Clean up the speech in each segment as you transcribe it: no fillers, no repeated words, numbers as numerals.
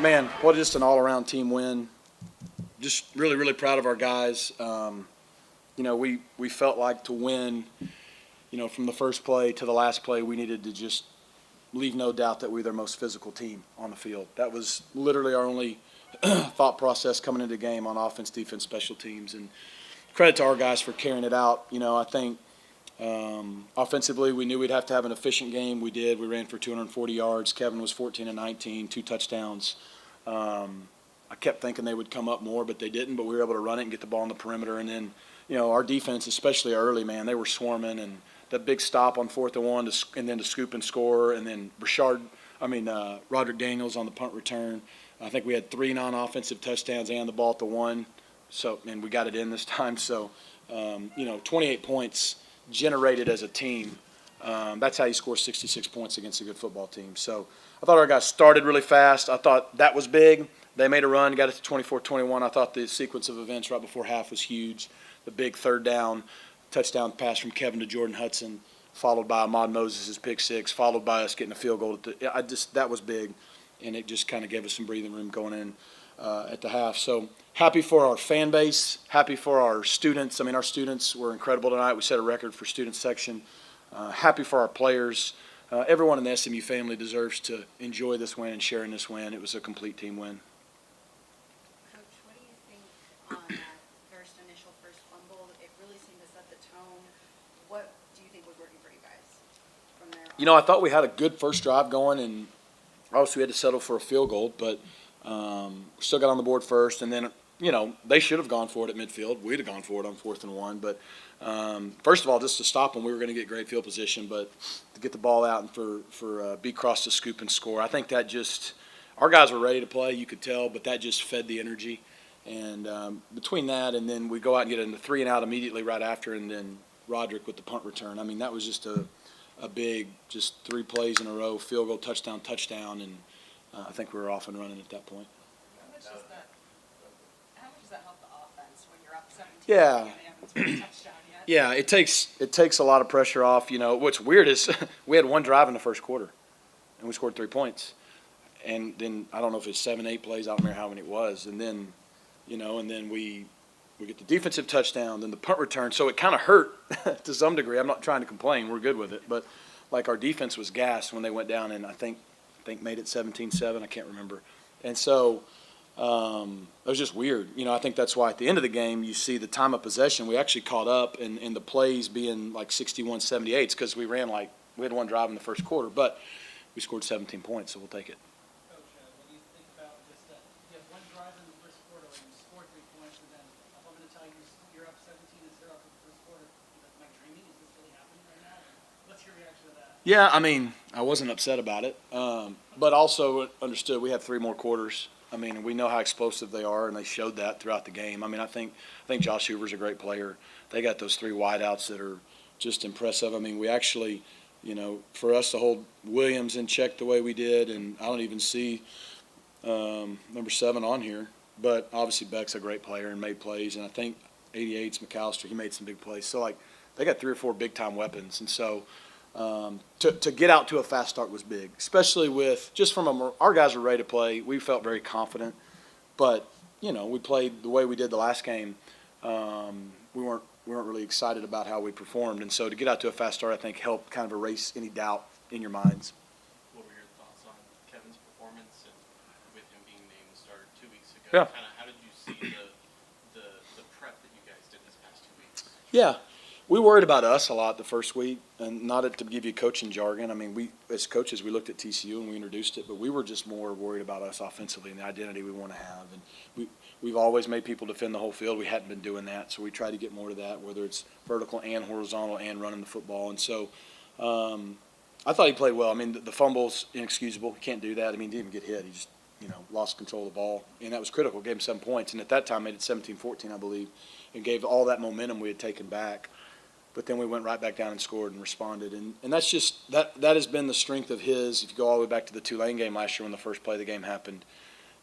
Man, what just an all-around team win. Just really, really proud of our guys. We felt like to win, from the first play to the last play, we needed to just leave no doubt that we were their most physical team on the field. That was literally our only thought process coming into the game on offense, defense, special teams. And credit to our guys for carrying it out. I think offensively we knew we'd have to have an efficient game. We did. We ran for 240 yards. Kevin was 14 and 19, 2 touchdowns. I kept thinking they would come up more, but they didn't. But we were able to run it and get the ball on the perimeter. And then, our defense, especially early, man, they were swarming. And that big stop on 4th and 1 and then to scoop and score. And then Roderick Daniels on the punt return. I think we had 3 non-offensive touchdowns and the ball at the 1. So, and we got it in this time. So, 28 points generated as a team. That's how you score 66 points against a good football team. So I thought our guys started really fast. I thought that was big. They made a run, got it to 24-21. I thought the sequence of events right before half was huge. The big 3rd down, touchdown pass from Kevin to Jordan Hudson, followed by Ahmad Moses' pick 6, followed by us getting a field goal. That was big, and it just kind of gave us some breathing room going in at the half. So happy for our fan base, happy for our students. Our students were incredible tonight. We set a record for student section. Happy for our players. Everyone in the SMU family deserves to enjoy this win and share in this win. It was a complete team win. Coach, what do you think on that initial first fumble? It really seemed to set the tone. What do you think was working for you guys from there on? I thought we had a good first drive going, and obviously we had to settle for a field goal, but we still got on the board first, and then they should have gone for it at midfield. We'd have gone for it on 4th and 1. But first of all, just to stop them, we were going to get great field position. But to get the ball out and for B Cross to scoop and score, I think that just our guys were ready to play. You could tell, but that just fed the energy. And between that and then we go out and get into 3 and out immediately right after, and then Roderick with the punt return. That was just a big, just 3 plays in a row, field goal, touchdown, and I think we were off and running at that point. How much does that help the offense when you're up 17? Yeah. And they haven't scored a touchdown yet? Yeah, it takes a lot of pressure off. What's weird is we had 1 drive in the first quarter, and we scored 3 points. And then I don't know if it's 7, 8 plays. I don't remember how many it was. And then, and then we get the defensive touchdown, then the punt return. So it kind of hurt to some degree. I'm not trying to complain. We're good with it. But, our defense was gassed when they went down, and I think made it 17-7. I can't remember. And so it was just weird. I think that's why at the end of the game you see the time of possession. We actually caught up, and the plays being like 61-78. It's because we had 1 drive in the first quarter, but we scored 17 points, so we'll take it. Coach, what do you think about just that? You have 1 drive in the first quarter where you scored 3 points, and then I'm going to tell you you're up 17-0 for the first quarter. Am I dreaming? Is this really happening right now? What's your reaction to that? Yeah, I wasn't upset about it, but also understood we have 3 more quarters. We know how explosive they are, and they showed that throughout the game. I think Josh Hoover's a great player. They got those 3 wideouts that are just impressive. We actually, for us to hold Williams in check the way we did, and I don't even see number 7 on here, but obviously Beck's a great player and made plays, and I think 88's McAllister. He made some big plays. So, they got 3 or 4 big-time weapons, and so to get out to a fast start was big, especially with our guys were ready to play. We felt very confident, but we played the way we did the last game. We weren't really excited about how we performed, and so to get out to a fast start, I think helped kind of erase any doubt in your minds. What were your thoughts on Kevin's performance and with him being named the starter 2 weeks ago? Yeah. How did you see the prep that you guys did this past 2 weeks? Yeah. We worried about us a lot the first week, and not to give you coaching jargon. We, as coaches, we looked at TCU and we introduced it, but we were just more worried about us offensively and the identity we want to have. And we've always made people defend the whole field. We hadn't been doing that, so we tried to get more to that, whether it's vertical and horizontal and running the football. And so I thought he played well. The fumble's inexcusable. He can't do that. He didn't even get hit. He just lost control of the ball, and that was critical. Gave him 7 points, and at that time made it 17-14, I believe, and gave all that momentum we had taken back. But then we went right back down and scored and responded. And that's just that has been the strength of his. If you go all the way back to the Tulane game last year when the first play of the game happened,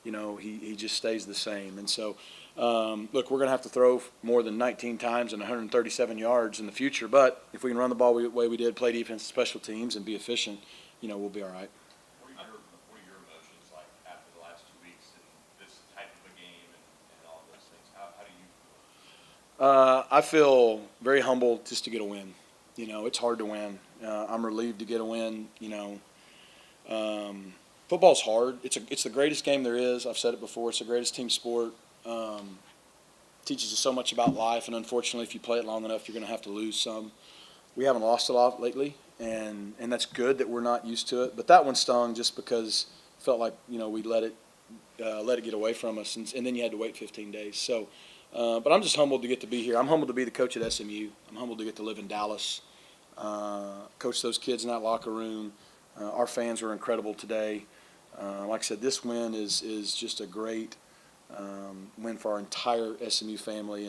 he just stays the same. And so, look, we're going to have to throw more than 19 times and 137 yards in the future. But if we can run the ball the way we did, play defense, special teams, and be efficient, we'll be all right. What are your emotions like after the last 2 weeks I feel very humbled just to get a win. You know, it's hard to win. I'm relieved to get a win. You know, football's hard. It's the greatest game there is. I've said it before. It's the greatest team sport. Teaches you so much about life, and unfortunately, if you play it long enough, you're going to have to lose some. We haven't lost a lot lately, and that's good that we're not used to it. But that one stung just because it felt like, you know, we let it get away from us, and then you had to wait 15 days. So, but I'm just humbled to get to be here. I'm humbled to be the coach at SMU. I'm humbled to get to live in Dallas, coach those kids in that locker room. Our fans were incredible today. Like I said, this win is just a great win for our entire SMU family,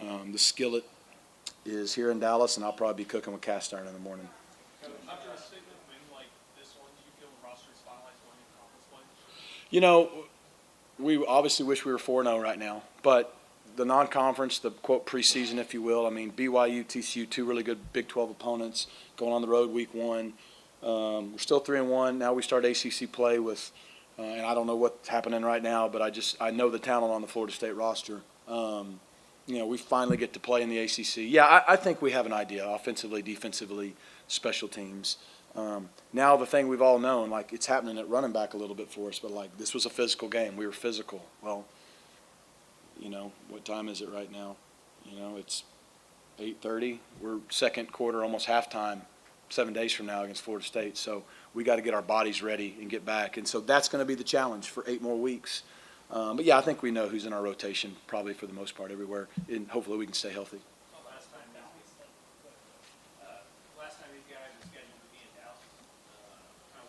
and the Skillet is here in Dallas, and I'll probably be cooking with cast iron in the morning. After a statement win like this one, do you feel the roster is finalized going into conference play? You know, we obviously wish we were 4-0 right now, but the non-conference, the quote preseason, if you will, I mean, BYU, TCU, two really good Big 12 opponents going on the road week 1. We're still 3-1. Now we start ACC play with, and I don't know what's happening right now, but I know the talent on the Florida State roster. You know, we finally get to play in the ACC. Yeah, I think we have an idea, offensively, defensively, special teams. Now the thing we've all known, like it's happening at running back a little bit for us, but like this was a physical game. We were physical. Well, you know, what time is it right now? You know, it's 8:30. We're second quarter, almost halftime, 7 days from now against Florida State. So we got to get our bodies ready and get back. And so that's going to be the challenge for 8 more weeks. But yeah, I think we know who's in our rotation probably for the most part everywhere, and hopefully we can stay healthy. Last time you guys were scheduled to be in Dallas,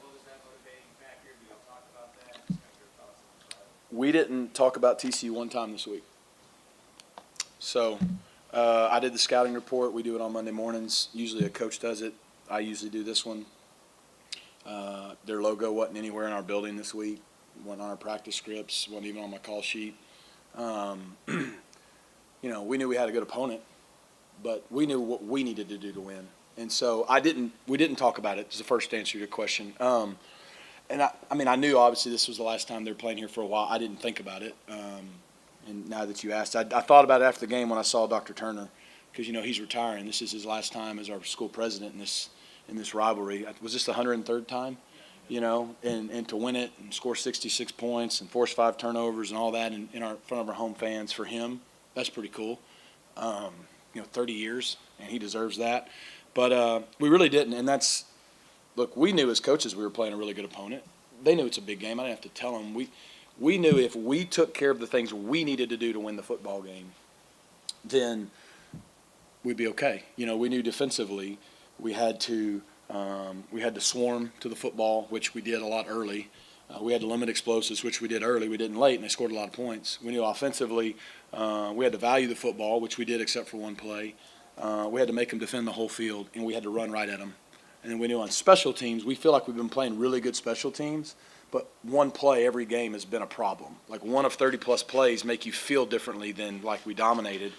what was that motivating factor? Do y'all talk about that? Just kind of your thoughts on that. We didn't talk about TCU one time this week. So I did the scouting report. We do it on Monday mornings. Usually a coach does it. I usually do this one. Their logo wasn't anywhere in our building this week. Wasn't on our practice scripts. Wasn't even on my call sheet. You know, we knew we had a good opponent, but we knew what we needed to do to win. And so we didn't talk about it. It's the first answer to your question. And I mean, I knew obviously this was the last time they were playing here for a while. I didn't think about it. And now that you asked, I thought about it after the game when I saw Dr. Turner, because, you know, he's retiring. This is his last time as our school president in this rivalry. Was this the 103rd time? You know, and to win it and score 66 points and force 5 turnovers and all that in front of our home fans for him, that's pretty cool. You know, 30 years, and he deserves that. But we really didn't, and that's – look, we knew as coaches we were playing a really good opponent. They knew it's a big game. I didn't have to tell them. We knew if we took care of the things we needed to do to win the football game, then we'd be okay. You know, we knew defensively we had to swarm to the football, which we did a lot early. We had to limit explosives, which we did early. We didn't late, and they scored a lot of points. We knew offensively we had to value the football, which we did except for one play. We had to make them defend the whole field, and we had to run right at them. And then we knew on special teams, we feel like we've been playing really good special teams, but one play every game has been a problem. Like one of 30-plus plays make you feel differently than like we dominated.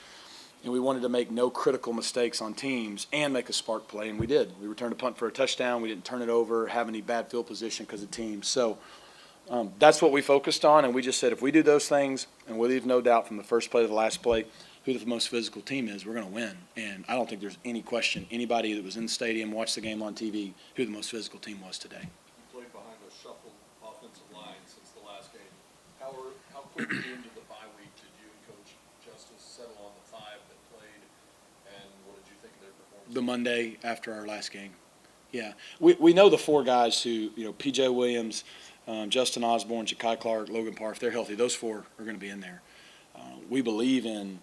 And we wanted to make no critical mistakes on teams and make a spark play, and we did. We returned a punt for a touchdown. We didn't turn it over, have any bad field position because of teams. So that's what we focused on, and we just said if we do those things, and we leave no doubt from the first play to the last play who the most physical team is, we're going to win. And I don't think there's any question, anybody that was in the stadium, watched the game on TV, who the most physical team was today. You played behind a shuffled offensive line since the last game. How quickly into the bye week did you and Coach Justice settle on the 5 that played, and what did you think of their performance? The Monday after our last game. Yeah. We know the 4 guys who, you know, P.J. Williams, Justin Osborne, Ja'Kai Clark, Logan Parr, if they're healthy, those 4 are going to be in there. We believe in,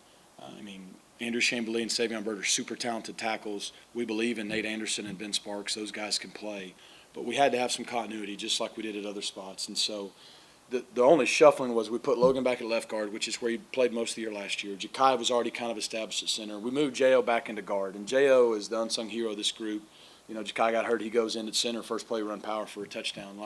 Andrew Chamblee and Savion Byrd are super talented tackles. We believe in Nate Anderson and Ben Sparks. Those guys can play. But we had to have some continuity just like we did at other spots. And so the only shuffling was we put Logan back at left guard, which is where he played most of the year last year. Ja'Kai was already kind of established at center. We moved J.O. back into guard. And J.O. is the unsung hero of this group. You know, Ja'Kai got hurt. He goes in at center, first play run power for a touchdown.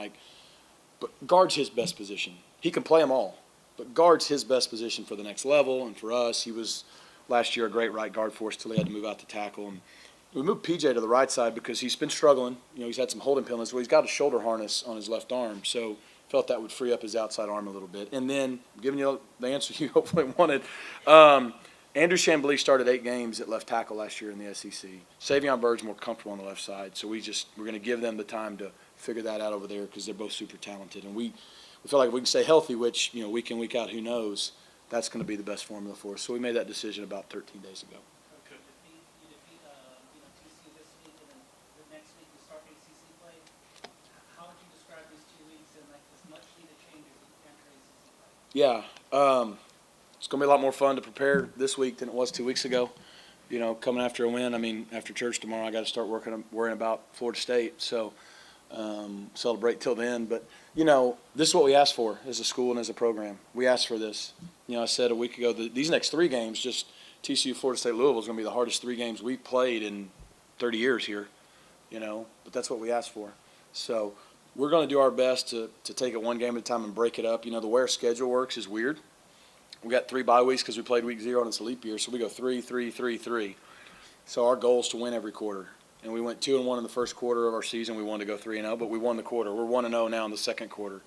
But guard's his best position. He can play them all. But guard's his best position for the next level. And for us, he was last year a great right guard for us till he had to move out to tackle. And we moved PJ to the right side because he's been struggling. You know, he's had some holding penalties. Well, he's got a shoulder harness on his left arm. So felt that would free up his outside arm a little bit. And then, giving you the answer you hopefully wanted, Andrew Chambly started 8 games at left tackle last year in the SEC. Savion Bird's more comfortable on the left side, so we're going to give them the time to figure that out over there because they're both super talented. And we feel like if we can stay healthy, which, week in, week out, who knows, that's going to be the best formula for us. So we made that decision about 13 days ago. You defeat TCU this week, and then the next week you start ACC play. How would you describe these 2 weeks and like this much needed changes that you enter ACC play? Yeah, it's going to be a lot more fun to prepare this week than it was 2 weeks ago. Coming after a win, after church tomorrow, I got to start worrying about Florida State. So celebrate till then. But, this is what we asked for as a school and as a program. We asked for this. I said a week ago that these next 3 games, just TCU, Florida State, Louisville, is going to be the hardest 3 games we've played in 30 years here, But that's what we asked for. So we're going to do our best to take it one game at a time and break it up. The way our schedule works is weird. We got 3 bye weeks because we played week 0 and it's a leap year, so we go 3, 3, 3, 3. So our goal is to win every quarter. And we went 2-1 in the first quarter of our season. We wanted to go 3-0, but we won the quarter. We're 1-0 now in the second quarter.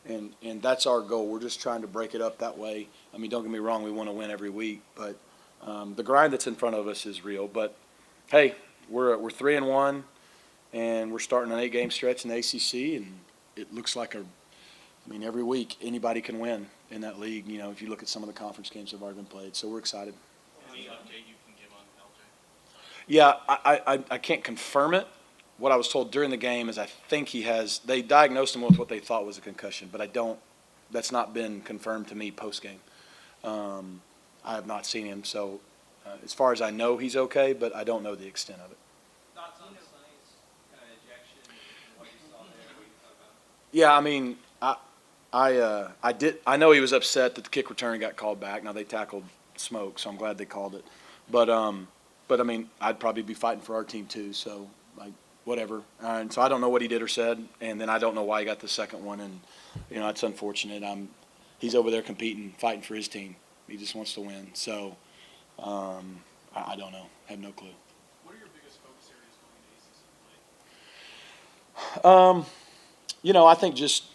And that's our goal. We're just trying to break it up that way. Don't get me wrong, we want to win every week, but the grind that's in front of us is real. But hey, we're 3-1, and we're starting an 8-game stretch in the ACC, and it looks like every week anybody can win in that league. If you look at some of the conference games that have already been played, so we're excited. Any update you can give on LJ? Yeah, I can't confirm it. What I was told during the game is I think they diagnosed him with what they thought was a concussion, but that's not been confirmed to me post-game. I have not seen him, so as far as I know, he's okay, but I don't know the extent of it. Thoughts on Sonny's kind of ejection and what you saw there, what you thought about it? I know he was upset that the kick return got called back. Now they tackled Smoke, so I'm glad they called it. But I'd probably be fighting for our team too. So whatever. And so I don't know what he did or said, and then I don't know why he got the second one. And it's unfortunate. He's over there competing, fighting for his team. He just wants to win. So I don't know. I have no clue. What are your biggest focus areas going to ACC play? I think just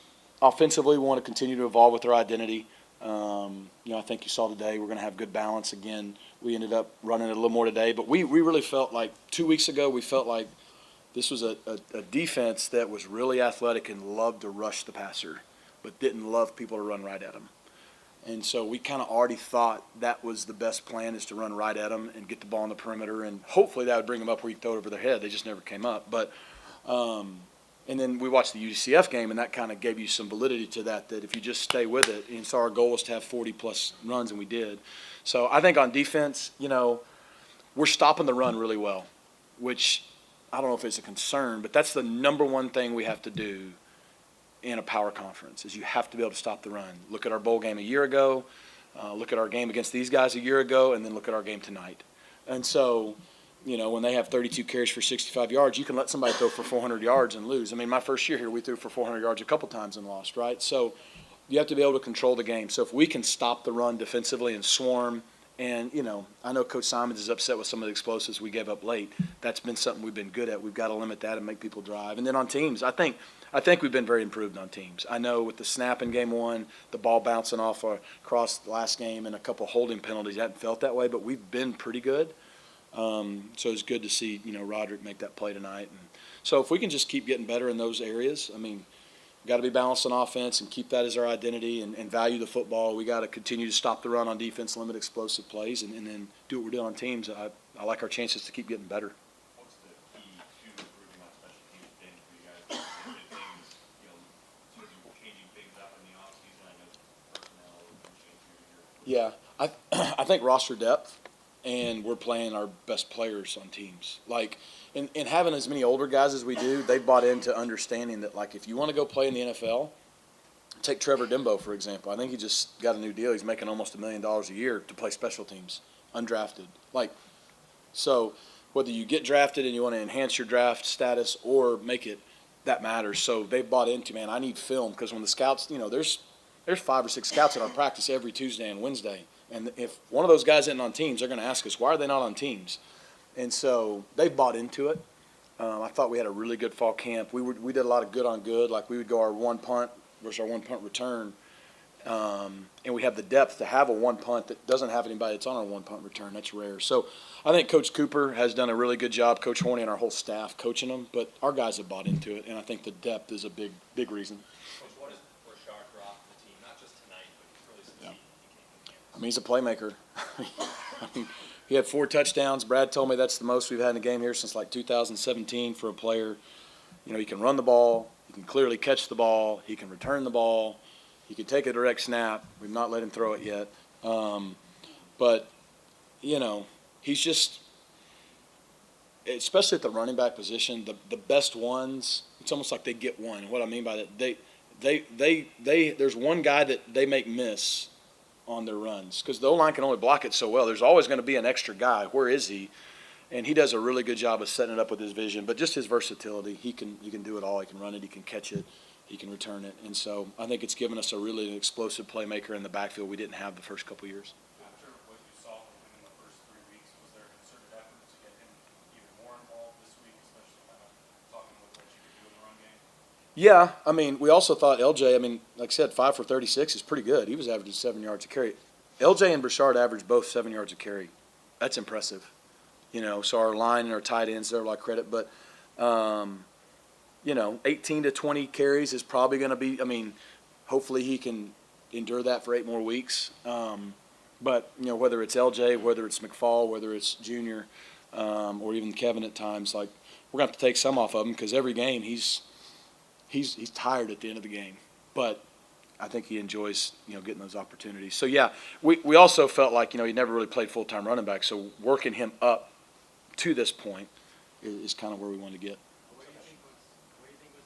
offensively, we want to continue to evolve with our identity. I think you saw today we're going to have good balance. Again, we ended up running it a little more today, but we really felt like 2 weeks ago, we felt like this was a defense that was really athletic and loved to rush the passer, but didn't love people to run right at them. And so we kind of already thought that was the best plan, is to run right at them and get the ball on the perimeter, and hopefully that would bring them up where you throw it over their head. They just never came up. But and then we watched the UCF game, and that kind of gave you some validity to that if you just stay with it. And so our goal was to have 40-plus runs, and we did. So I think on defense, we're stopping the run really well, which I don't know if it's a concern, but that's the number one thing we have to do in a power conference, is you have to be able to stop the run. Look at our bowl game a year ago, look at our game against these guys a year ago, and then look at our game tonight. And so when they have 32 carries for 65 yards, you can let somebody throw for 400 yards and lose. My first year here, we threw for 400 yards a couple times and lost, right? So you have to be able to control the game. So if we can stop the run defensively and swarm, and, I know Coach Simons is upset with some of the explosives we gave up late. That's been something we've been good at. We've got to limit that and make people drive. And then on teams, I think we've been very improved on teams. I know with the snap in game 1, the ball bouncing off across the last game, and a couple holding penalties, I hadn't felt that way, but we've been pretty good. So it's good to see, Roderick make that play tonight. And so if we can just keep getting better in those areas, we've got to be balanced on offense and keep that as our identity and value the football. We got to continue to stop the run on defense, limit explosive plays, and then do what we're doing on teams. I like our chances to keep getting better. What's the key to improving on special teams been for you guys? Is it things, to be changing things up in the offseason? I know personnel can change year to year. Yeah, I think roster depth, and we're playing our best players on teams. And having as many older guys as we do, they've bought into understanding that, if you want to go play in the NFL, take Trevor Dimbo, for example. I think he just got a new deal. He's making almost $1 million a year to play special teams, undrafted. So whether you get drafted and you want to enhance your draft status or make it, that matters. So they've bought into, I need film, because when the scouts, there's 5 or 6 scouts at our practice every Tuesday and Wednesday. And if one of those guys isn't on teams, they're going to ask us, why are they not on teams? And so they've bought into it. I thought we had a really good fall camp. We did a lot of good on good. We would go our one punt versus our one punt return. And we have the depth to have a one punt that doesn't have anybody that's on our one punt return. That's rare. So I think Coach Cooper has done a really good job, Coach Horney and our whole staff coaching them, but our guys have bought into it, and I think the depth is a big reason. Coach, what has Brashard brought to the team, not just tonight, but really since Yeah. he came in? I mean, he's a playmaker. I mean, he had 4 touchdowns. Brad told me that's the most we've had in a game here since like 2017 for a player. You know, he can run the ball. He can clearly catch the ball. He can return the ball. He can take a direct snap. We've not let him throw it yet. But, you know, he's just, especially at the running back position, the best ones, it's almost like they get one. What I mean by that, there's one guy that they make miss on their runs because the O-line can only block it so well. There's always going to be an extra guy. Where is he? And he does a really good job of setting it up with his vision, but just his versatility. He can do it all. He can run it. He can catch it. He can return it. And so I think it's given us a really explosive playmaker in the backfield we didn't have the first couple years. After what you saw from him in the first 3 weeks, was there a concerted effort to get him even more involved this week, especially kind of talking with what you could do in the run game? Yeah, I mean, we also thought LJ, I mean, like I said, 5 for 36 is pretty good. He was averaging 7 yards a carry. LJ and Brashard averaged both 7 yards a carry. That's impressive. You know, so our line and our tight ends deserve a lot of credit. But, you know, 18 to 20 carries is probably going to be, I mean, hopefully he can endure that for 8 more weeks. But, you know, whether it's LJ, whether it's McFall, whether it's Junior, or even Kevin at times, like, we're going to have to take some off of him because every game he's tired at the end of the game. But I think he enjoys, you know, getting those opportunities. So, yeah, we also felt like, you know, he never really played full-time running back. So working him up to this point is kind of where we wanted to get. What do you think was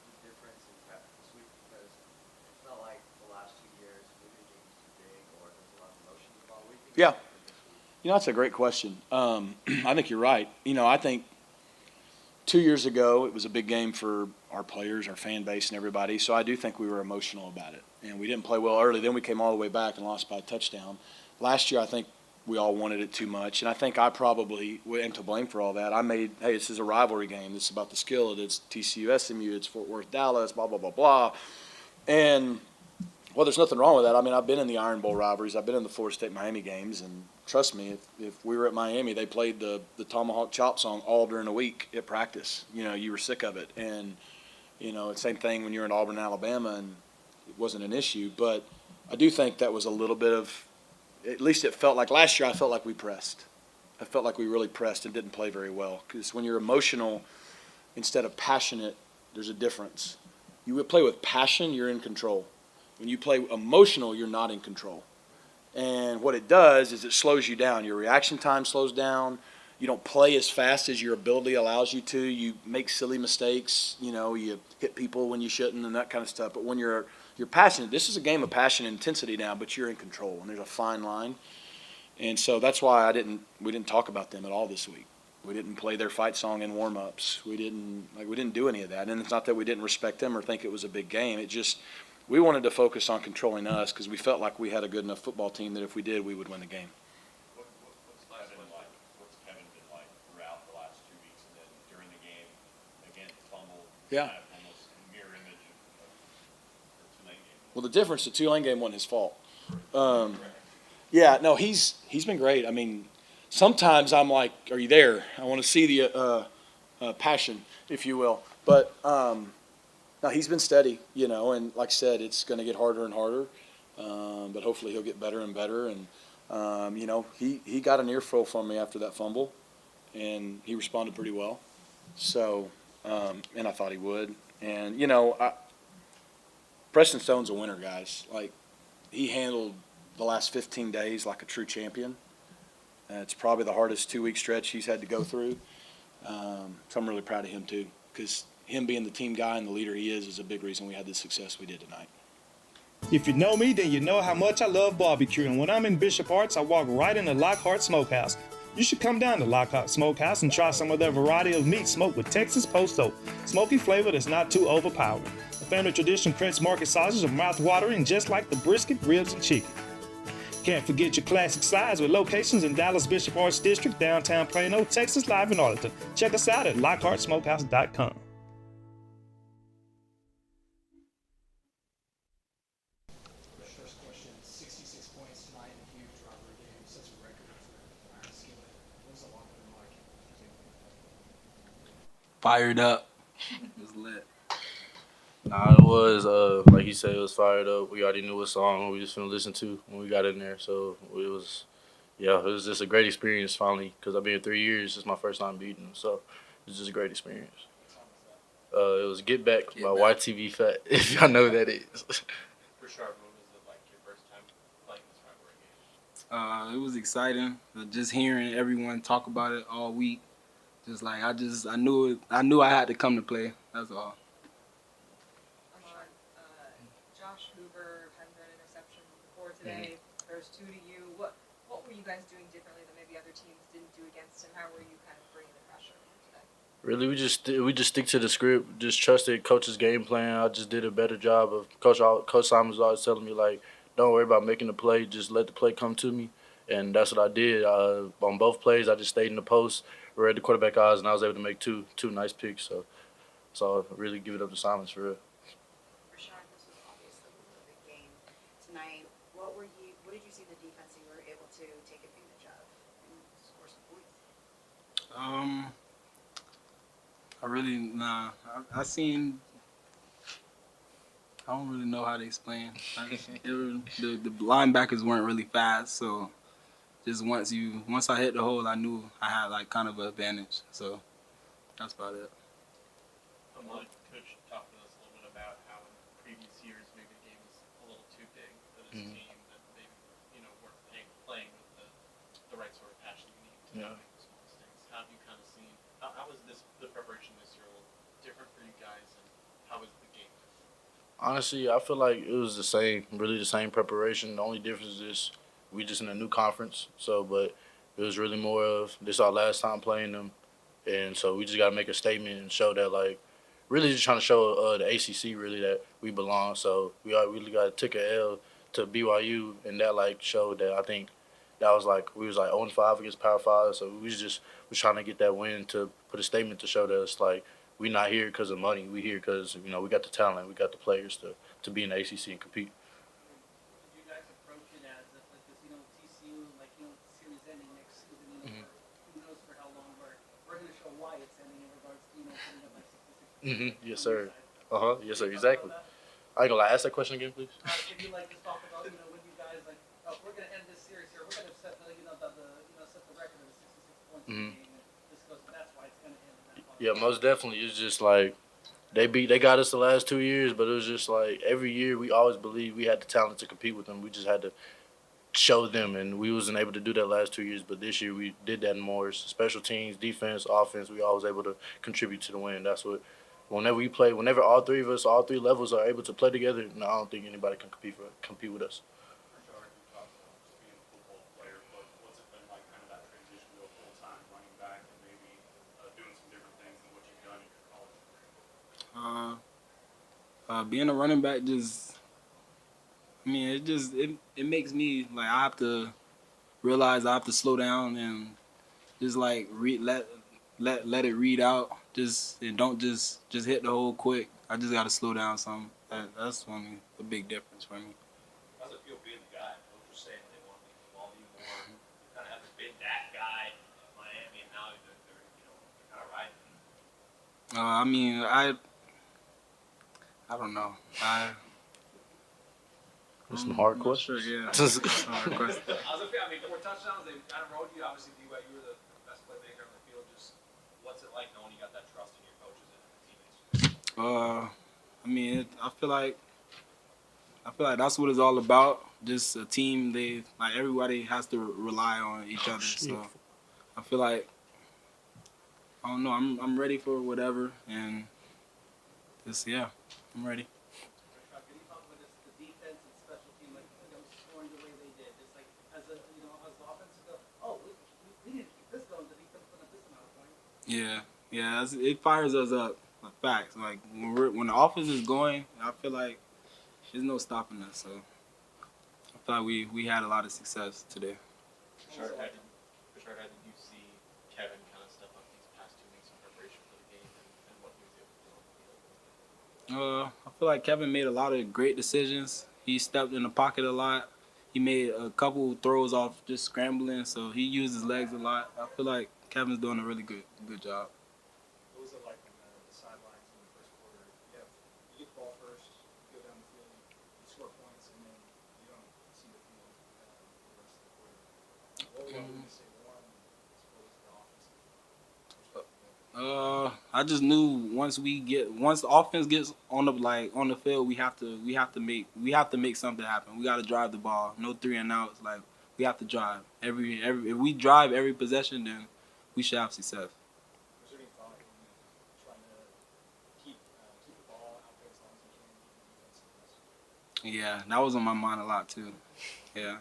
the difference in prep this week? Because it felt like the last 2 years, maybe the game was too big or there's a lot of emotion involved. What do you think Yeah. was different this week? You know, that's a great question. I think you're right. You know, I think 2 years ago it was a big game for our players, our fan base, and everybody. So I do think we were emotional about it. And we didn't play well early. Then we came all the way back and lost by a touchdown. Last year, I think we all wanted it too much. And I think I probably am to blame for all that. I made, hey, this is a rivalry game. This is about the Skillet. It's TCU, SMU. It's Fort Worth, Dallas, blah, blah, blah, blah. And, well, there's nothing wrong with that. I mean, I've been in the Iron Bowl rivalries. I've been in the Florida State-Miami games. And trust me, if we were at Miami, they played the Tomahawk Chop song all during the week at practice. You know, you were sick of it. And, you know, it's the same thing when you're in Auburn, Alabama, and it wasn't an issue. But I do think that was a little bit of, at least it felt like last year I felt like we pressed. I felt like we really pressed and didn't play very well. Because when you're emotional instead of passionate, there's a difference. You would play with passion, you're in control. When you play emotional, you're not in control. And what it does is it slows you down. Your reaction time slows down. You don't play as fast as your ability allows you to. You make silly mistakes. You know, you hit people when you shouldn't and that kind of stuff. But when you're passionate, this is a game of passion and intensity now, but you're in control, and there's a fine line. And so that's why we didn't talk about them at all this week. We didn't play their fight song in warm-ups. We didn't do any of that. And it's not that we didn't respect them or think it was a big game. It just, we wanted to focus on controlling us because we felt like we had a good enough football team that if we did, we would win the game. What's Kevin been like throughout the last 2 weeks and then during the game, again, fumble, Yeah. kind of almost mirror image of the Tulane game? Well, the difference, the Tulane game wasn't his fault. Yeah, no, he's been great. I mean, sometimes I'm like, are you there? I want to see the passion, if you will. But no, he's been steady, you know, and like I said, it's going to get harder and harder. But hopefully he'll get better and better. And, you know, he got an earful from me after that fumble, and he responded pretty well. So, and I thought he would. And, you know, Preston Stone's a winner, guys. Like, he handled the last 15 days like a true champion. It's probably the hardest 2-week stretch he's had to go through. So I'm really proud of him, too, because him being the team guy and the leader he is a big reason we had the success we did tonight. If you know me, then you know how much I love barbecue. And when I'm in Bishop Arts, I walk right into Lockhart Smokehouse. You should come down to Lockhart Smokehouse and try some of their variety of meat smoked with Texas post oak. Smoky flavor that's not too overpowering. The family tradition Crent's Market sausages are mouth-watering just like the brisket, ribs, and chicken. Can't forget your classic sides with locations in Dallas Bishop Arts District, downtown Plano, Texas, live in Arlington. Check us out at LockhartSmokehouse.com. First question fired up. It was lit. Nah, it was like he said, it was fired up. We already knew what song we was finna listen to when we got in there, so it was, yeah, it was just a great experience finally. Cause I've been here 3 years. It's my first time beating them, so it was just a great experience. It was Get Back by YTV Fat, if y'all know who that is. Brashard, what was it like your first time playing this rivalry game? It was exciting. Just hearing everyone talk about it all week. Just like I knew I had to come to play. That's all. Ahmad, Josh Hoover had an interception before today. There's 2 to you. What were you guys doing differently that maybe other teams didn't do against him? How were you kind of bringing the pressure today? Really, we just stick to the script. Just trusted coach's game plan. I just did a better job of Coach Simon was always telling me like, don't worry about making the play. Just let the play come to me, and that's what I did. On both plays, I just stayed in the post, read the quarterback eyes, and I was able to make two nice picks. So I really give it up to Simons for real. Brashard, this was obviously a big game tonight. What did you see in the defense that you were able to take advantage of and score some points? I don't really know how they explain. The linebackers weren't really fast, so just once I hit the hole, I knew I had like kind of an advantage. So that's about it. Ahmad, Coach talked to us a little bit about how in previous years maybe the game was a little too big for this team, that maybe weren't playing with the right sort of passion you need to make the small mistakes. How have you kind of seen? How was the preparation this year a little different for you guys, and how was the game? Honestly, I feel like it was really the same preparation. The only difference is we just in a new conference. But it was really more of this our last time playing them, and so we just got to make a statement and show that like really just trying to show the ACC really that we belong. So we really got to take a L to BYU, and that like showed that I think that was like we was like 0-5 against Power 5. So we was trying to get that win to put a statement to show that it's like. We not here because of money. We here because we got the talent, we got the players to be in the ACC and compete. Did you guys approach it as if like this, TCU, like series ending next season, who knows for how long we're going to show why it's ending in regards to putting up like 66. Yes, sir. Yes, sir. Exactly. I ain't gonna lie. Ask that question again, please. If you like to talk about when you guys like, oh, we're going to end this series here, we're going to set the set the record of 66 points in the game, and this goes. That's why it's going to end. Yeah, most definitely. It's just like they got us the last 2 years, but it was just like every year we always believed we had the talent to compete with them. We just had to show them, and we wasn't able to do that last 2 years. But this year we did that more. Special teams, defense, offense, we always able to contribute to the win. That's what. Whenever all three of us, all three levels are able to play together, no, I don't think anybody can compete with us. Brashard, you talked about just being a football player, but what's it been like kind of that transition to a full-time running back and maybe doing some different things than what you've done in your college career? Being a running back it makes me like I have to realize I have to slow down and just like let it read out. And don't just hit the hole quick. I just gotta slow down some. That's the big difference for me. How's it feel being the guy? Coach was saying they want to involve you more. You kind of haven't been that guy in Miami, and now they're kind of riding. I don't know. There's some hard questions. Sure, yeah. Hard question. 4 touchdowns. They kind of rode you. Obviously, BYU were the best playmaker on the field. Just what's it like knowing you got that trust in your coaches and teammates? I feel like that's what it's all about. Just a team. Everybody has to rely on each other. So I feel like I don't know. I'm ready for whatever, and I'm ready. Can you talk about this, the defense and special team, like scoring the way they did? Just like as the offense go, we need to keep this going. The defense put up this amount of points. Yeah. It fires us up. Facts. Like when the offense is going, I feel like there's no stopping us. So I feel like we had a lot of success today. Brashard, how did you see Kevin kind of step up these past 2 weeks in preparation for the game and what he was able to do on the field? I feel like Kevin made a lot of great decisions. He stepped in the pocket a lot. He made a couple throws off just scrambling, so he used his legs a lot. I feel like Kevin's doing a really good job. What was it like when I just knew once the offense gets on the field, we have to make something happen. We got to drive the ball. No 3 and outs. Like we have to drive every if we drive every possession, then we should have success. Was there any thought in trying to keep the ball out there as long as you can? Yeah, that was on my mind a lot too. Yeah.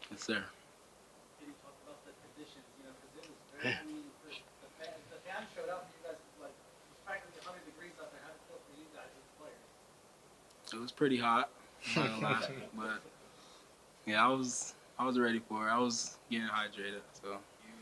Yes, sir. Maybe talk about the conditions, you know, because it was very, I mean, the fans showed up, and you guys, like, it was practically 100 degrees out there. How did it feel for you guys as players? It was pretty hot, I'm not gonna lie. But yeah, I was ready for it. I was getting hydrated, so. You